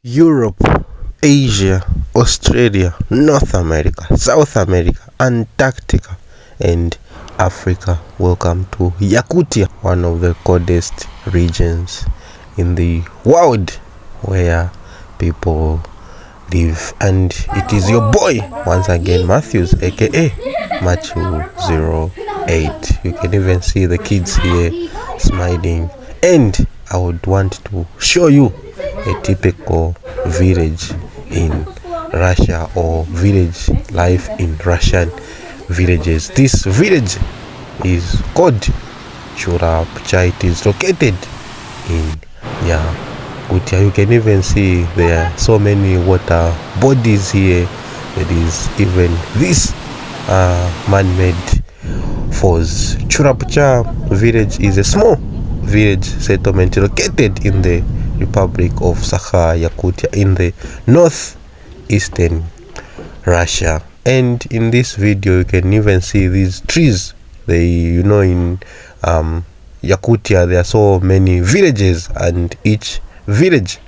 Europe, Asia, Australia, North America, South America, Antarctica, and Africa. Welcome to Yakutia, one of the coldest regions in the world where people live. And it is your boy, once again, Matthews, aka Matthew08. You can even see the kids here smiling. And I would want to show you a typical village in Russia, or village life in Russian villages. This village is called Yakutia. It is located in Yakutia. You can even see there are so many water bodies here. There is even this man-made falls. Yakutia village is a small village settlement located in the Republic of Yakutia in the northeastern Russia. And in this video you can even see these trees. In Yakutia there are so many villages, and each village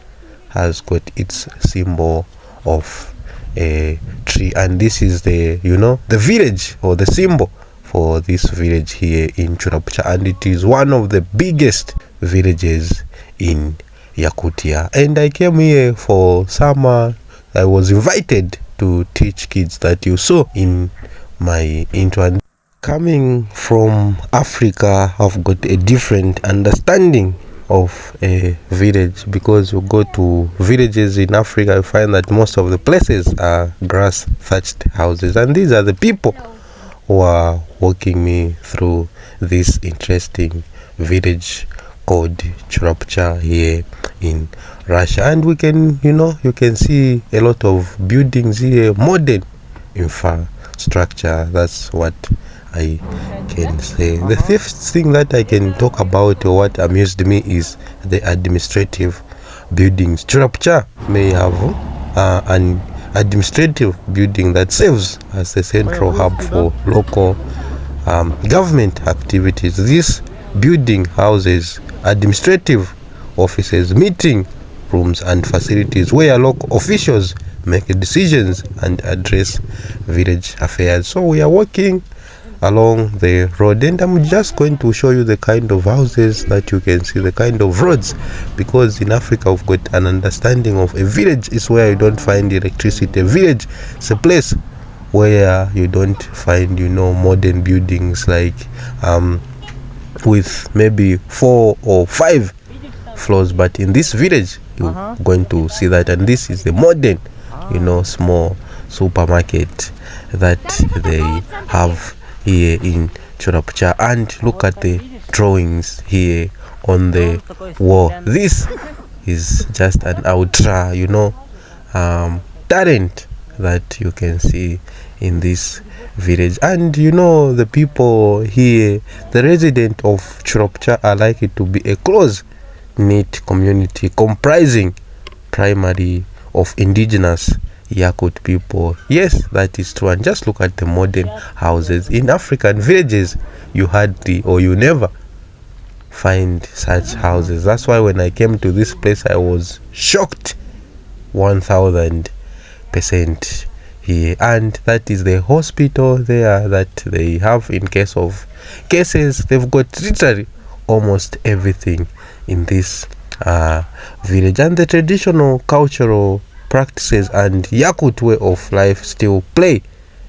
has got its symbol of a tree, and this is the village or the symbol for this village here in Yakutia, and it is one of the biggest villages in Yakutia. And I came here for summer. I was invited to teach kids that you saw in my intro. And coming from Africa, I've got a different understanding of a village, because you go to villages in Africa, you find that most of the places are grass thatched houses, and these are the people who are walking me through this interesting village called Yakutia here in Russia. And we can you can see a lot of buildings here, modern infrastructure. That's what I can say. The fifth thing that I can talk about, or what amused me, is the administrative buildings. Yakutia may have an administrative building that serves as a central hub for local government activities. This building houses administrative offices, meeting rooms, and facilities where local officials make decisions and address village affairs. So we are walking along the road, and I'm just going to show you the kind of houses that you can see, the kind of roads, because in Africa we've got an understanding of a village is where you don't find electricity. A village is a place where you don't find modern buildings like with maybe 4 or 5 floors, but in this village you're going to see that. And this is the modern small supermarket that they have here in Yakutia. And look at the drawings here on the wall. This is just an ultra talent that you can see in this village. And the people here, the residents of Yakutia, are likely to be a close knit community comprising primarily of indigenous Yakut people. Yes, that is true. And just look at the modern houses. In African villages you never find such houses. That's why when I came to this place I was shocked 1000% here. And that is the hospital there that they have. In case of cases, they've got literally almost everything in this village. And the traditional cultural practices and Yakut way of life still play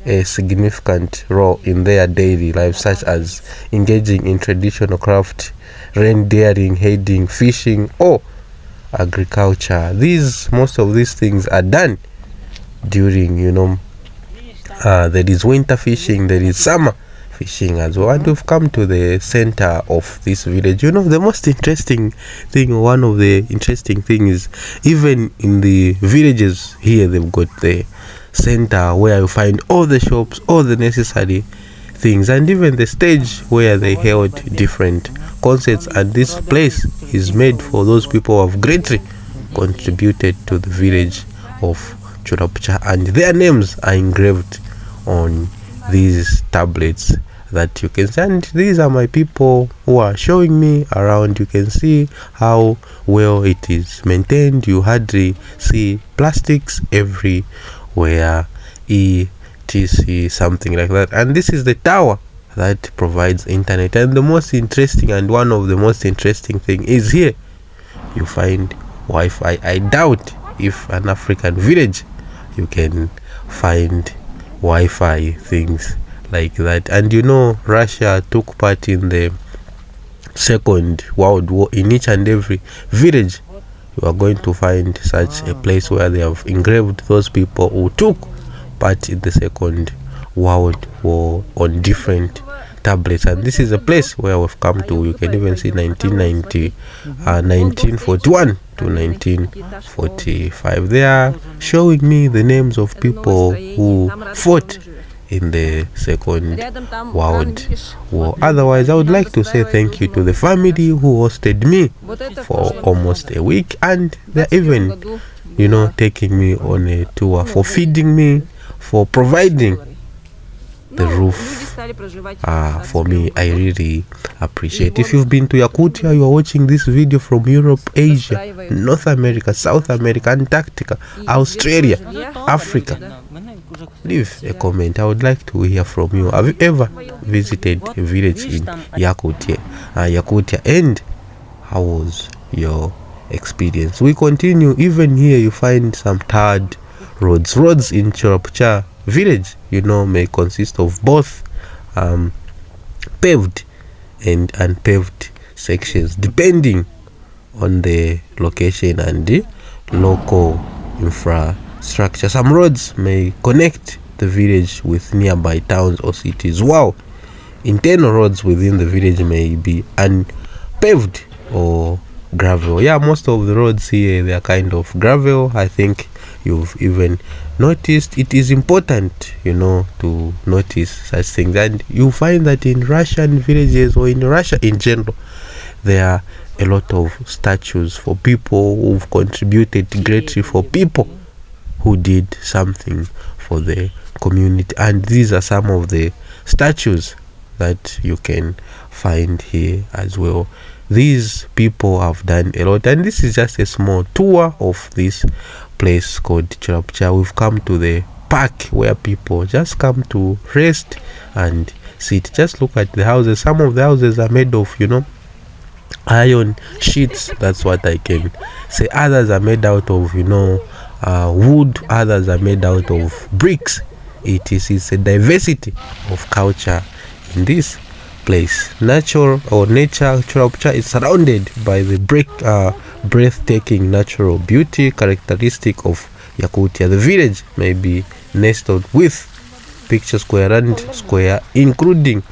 a significant role in their daily life, such as engaging in traditional craft, reindeering, herding, fishing, or agriculture. Most of these things are done during there is winter fishing, there is summer fishing as well. And we've come to the center of this village. The most interesting thing, one of the interesting things, even in the villages here, they've got the center where you find all the shops, all the necessary things, and even the stage where they held different concerts. And this place is made for those people who have greatly contributed to the village of Yakutia, and their names are engraved on these tablets that you can see. And these are my people who are showing me around. You can see how well it is maintained. You hardly see plastics everywhere, etc, something like that. And this is the tower that provides internet. And the most interesting, and one of the most interesting thing is here you find Wi-Fi. I doubt if an African village you can find Wi-Fi things like that. And Russia took part in the Second World War. In each and every village you are going to find such a place where they have engraved those people who took part in the Second World War on different tablets. And this is a place where we've come to. You can even see 1941 to 1945. They are showing me the names of people who fought in the Second World War. Otherwise, I would like to say thank you to the family who hosted me for almost a week, and they're even taking me on a tour, for feeding me, for providing the roof for me. I really appreciate. If you've been to Yakutia, you are watching this video from Europe, Asia, North America, South America, Antarctica, Australia, Africa, leave a comment. I would like to hear from you. Have you ever visited a village in Yakutia, and how was your experience? We continue. Even here you find some tarred roads in Chirapcha village may consist of both paved and unpaved sections, depending on the location and the local infrastructure. Some roads may connect the village with nearby towns or cities, while internal roads within the village may be unpaved or gravel. Most of the roads here, they are kind of gravel. I think you've even noticed. It is important to notice such things, and you find that in Russian villages, or in Russia in general, there are a lot of statues for people who've contributed greatly, for people who did something for the community. And these are some of the statues that you can find here as well. These people have done a lot, and this is just a small tour of this place called Chirapcha. We've come to the park where people just come to rest and sit. Just look at the houses. Some of the houses are made of iron sheets. That's what I can say. Others are made out of wood. Others are made out of bricks. It's a diversity of culture in this place. Nature Chirapcha is surrounded by the breathtaking natural beauty characteristic of Yakutia. The village may be nestled with picturesque and square, including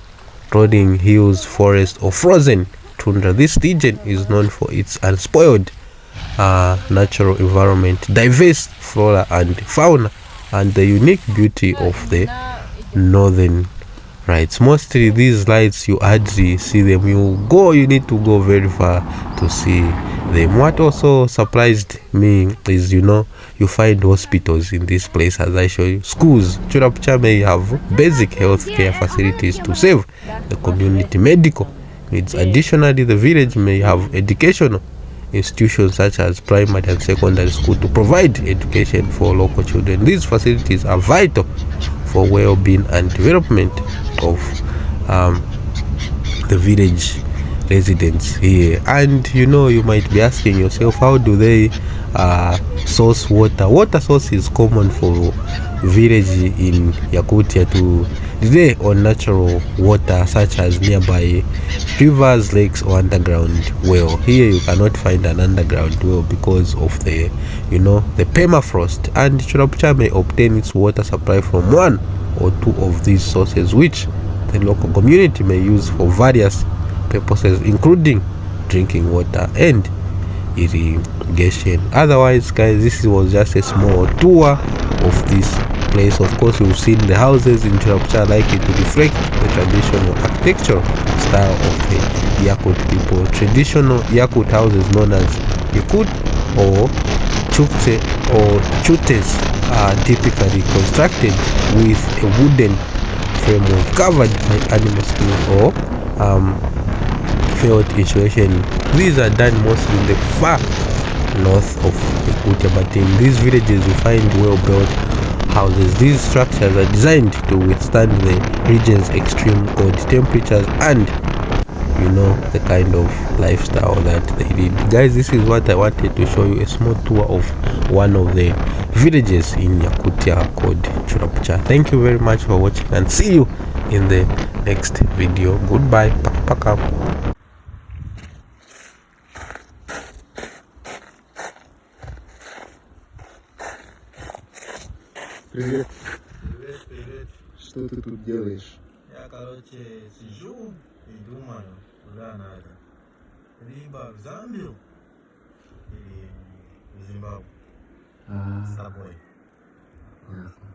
rolling hills, forest, or frozen tundra. This region is known for its unspoiled natural environment, diverse flora and fauna, and the unique beauty of the northern lights. Mostly these lights you hardly see them. You need to go very far to see them. What also surprised me is you find hospitals in this place, as I show you. Schools. Chirapcha may have basic health care facilities to serve the community medical needs. Additionally, the village may have educational institutions such as primary and secondary school to provide education for local children. These facilities are vital for well-being and development of the village residents here. And you might be asking yourself, how do they source water? Water source is common for village in Yakutia to rely on natural water, such as nearby rivers, lakes, or underground well. Here you cannot find an underground well because of the the permafrost, and Chirapcha may obtain its water supply from one or two of these sources, which the local community may use for various purposes, including drinking water and irrigation. Otherwise, guys, this was just a small tour of this place. Of course, you've seen the houses in Chirapcha, likely to reflect the traditional architectural style of the Yakut people. Traditional Yakut houses known as Yakut or Chukte or Chutes are typically constructed with a wooden frame was covered by animal skin or felt insulation. These are done mostly in the far north of Yakutia, but in these villages you find well-built houses. These structures are designed to withstand the region's extreme cold temperatures and the kind of lifestyle that they did. Guys, this is what I wanted to show you, a small tour of one of the villages in Yakutia called Churapucha. Thank you very much for watching and see you in the next video. Goodbye. Paka. Привет. Привет. Что ты тут делаешь? Я, сижу и думаю, куда надо. Либо в Замбию, или в Зимбабве с тобой. Ясно.